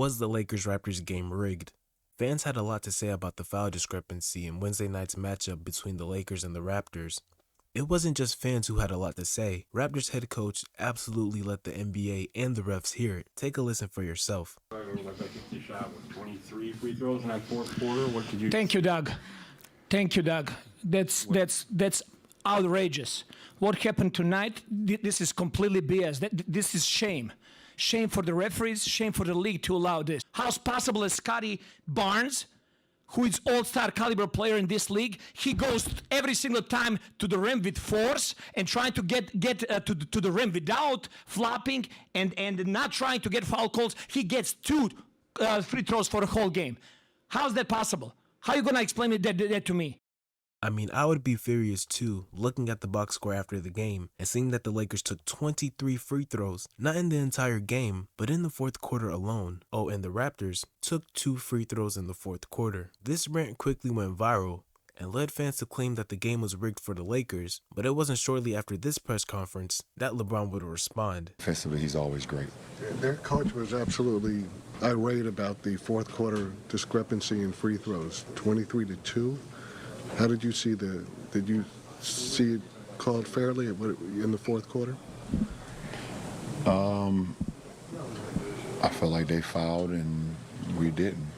Was the Lakers-Raptors game rigged? Fans had a lot to say about the foul discrepancy in Wednesday night's matchup between the Lakers and the Raptors. It wasn't just fans who had a lot to say. Raptors head coach absolutely let the NBA and the refs hear it. Take a listen for yourself. You shot with 23 free throws in that fourth quarter. What did you? Thank you, Doug. Thank you, Doug. That's outrageous. What happened tonight? This is completely BS. This is shame. Shame for the referees. Shame for the league to allow this. How's possible that Scotty Barnes, who is all-star caliber player in this league, he goes every single time to the rim with force and trying to get to the rim without flopping and not trying to get foul calls. He gets 2 free throws for the whole game. How's that possible? How are you going to explain that to me? I mean, I would be furious too, looking at the box score after the game and seeing that the Lakers took 23 free throws, not in the entire game, but in the fourth quarter alone. Oh, and the Raptors took 2 free throws in the fourth quarter. This rant quickly went viral and led fans to claim that the game was rigged for the Lakers, but it wasn't shortly after this press conference that LeBron would respond. Offensively, he's always great. Their coach was absolutely irate about the fourth quarter discrepancy in free throws, 23-2. How did you see did you see it called fairly in the fourth quarter? I felt like they fouled and we didn't.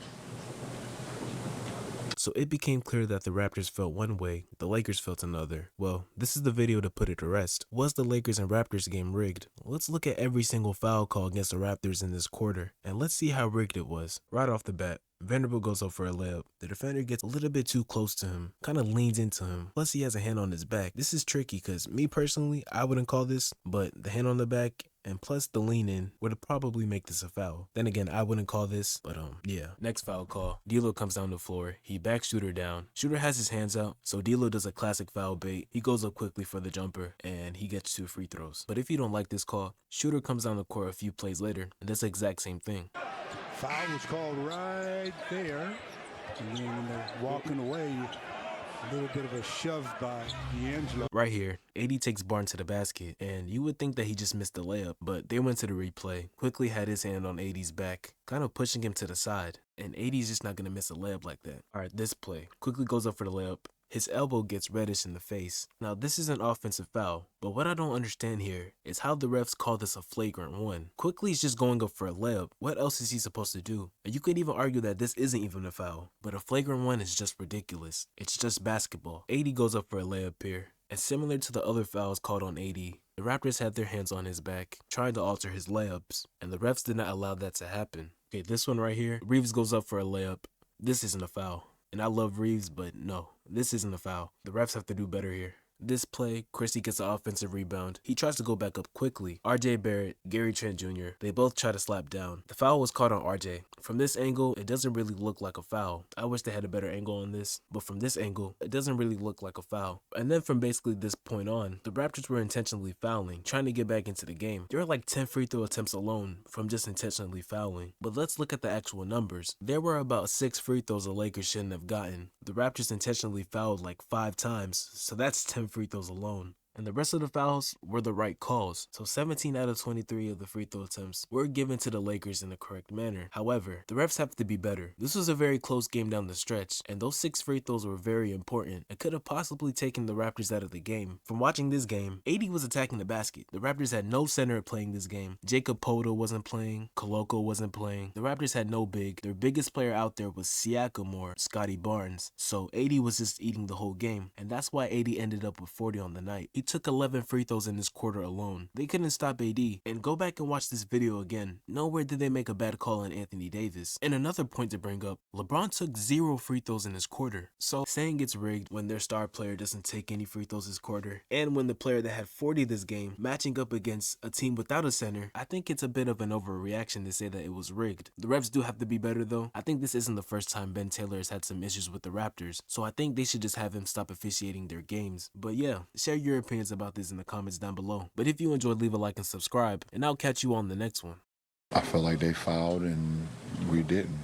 So it became clear that the Raptors felt one way, the Lakers felt another. Well, this is the video to put it to rest. Was the Lakers and Raptors game rigged? Let's look at every single foul call against the Raptors in this quarter, and let's see how rigged it was. Right off the bat, Vanderbilt goes up for a layup. The defender gets a little bit too close to him, kind of leans into him. Plus he has a hand on his back. This is tricky because me personally, I wouldn't call this, but the hand on the back and plus the lean in would probably make this a foul. Then again, I wouldn't call this, but yeah. Next foul call, D'Lo comes down the floor. He backs Shooter down. Shooter has his hands out, so D'Lo does a classic foul bait. He goes up quickly for the jumper, and he gets 2 free throws. But if you don't like this call, Shooter comes down the court a few plays later, and does the exact same thing. Foul was called right there. And then when they're walking away, a little bit of a shove by D'Angelo. Right here, AD takes Barnes to the basket, and you would think that he just missed the layup, but they went to the replay, quickly had his hand on AD's back, kind of pushing him to the side, and AD's just not going to miss a layup like that. Alright, this play, quickly goes up for the layup. His elbow gets reddish in the face. Now this is an offensive foul, but what I don't understand here is how the refs call this a flagrant 1. Quickly is just going up for a layup. What else is he supposed to do? And you could even argue that this isn't even a foul, but a flagrant 1 is just ridiculous. It's just basketball. AD goes up for a layup here. And similar to the other fouls called on AD, the Raptors had their hands on his back, trying to alter his layups, and the refs did not allow that to happen. Okay, this one right here, Reeves goes up for a layup. This isn't a foul. And I love Reeves, but no, this isn't a foul. The refs have to do better here. This play, Christie gets an offensive rebound. He tries to go back up quickly. RJ Barrett, Gary Trent Jr., they both try to slap down. The foul was caught on RJ. From this angle, it doesn't really look like a foul. I wish they had a better angle on this, but from this angle, it doesn't really look like a foul. And then from basically this point on, the Raptors were intentionally fouling, trying to get back into the game. There were like 10 free throw attempts alone from just intentionally fouling. But let's look at the actual numbers. There were about 6 free throws the Lakers shouldn't have gotten. The Raptors intentionally fouled like 5 times, so that's 10 free throws alone. And the rest of the fouls were the right calls. So 17 out of 23 of the free throw attempts were given to the Lakers in the correct manner. However, the refs have to be better. This was a very close game down the stretch, and those 6 free throws were very important and could have possibly taken the Raptors out of the game. From watching this game, AD was attacking the basket. The Raptors had no center playing this game. Jacob Poeltl wasn't playing. Koloko wasn't playing. The Raptors had no big. Their biggest player out there was Siakam or Scotty Barnes. So AD was just eating the whole game, and that's why AD ended up with 40 on the night. He took 11 free throws in this quarter alone. They couldn't stop AD. And go back and watch this video again. Nowhere did they make a bad call on Anthony Davis. And another point to bring up, LeBron took 0 free throws in this quarter. So saying it's rigged when their star player doesn't take any free throws this quarter, and when the player that had 40 this game matching up against a team without a center, I think it's a bit of an overreaction to say that it was rigged. The refs do have to be better though. I think this isn't the first time Ben Taylor has had some issues with the Raptors, so I think they should just have him stop officiating their games. But yeah, share your opinions about this in the comments down below. But if you enjoyed, leave a like and subscribe, and I'll catch you on the next one. I felt like they fouled and we didn't.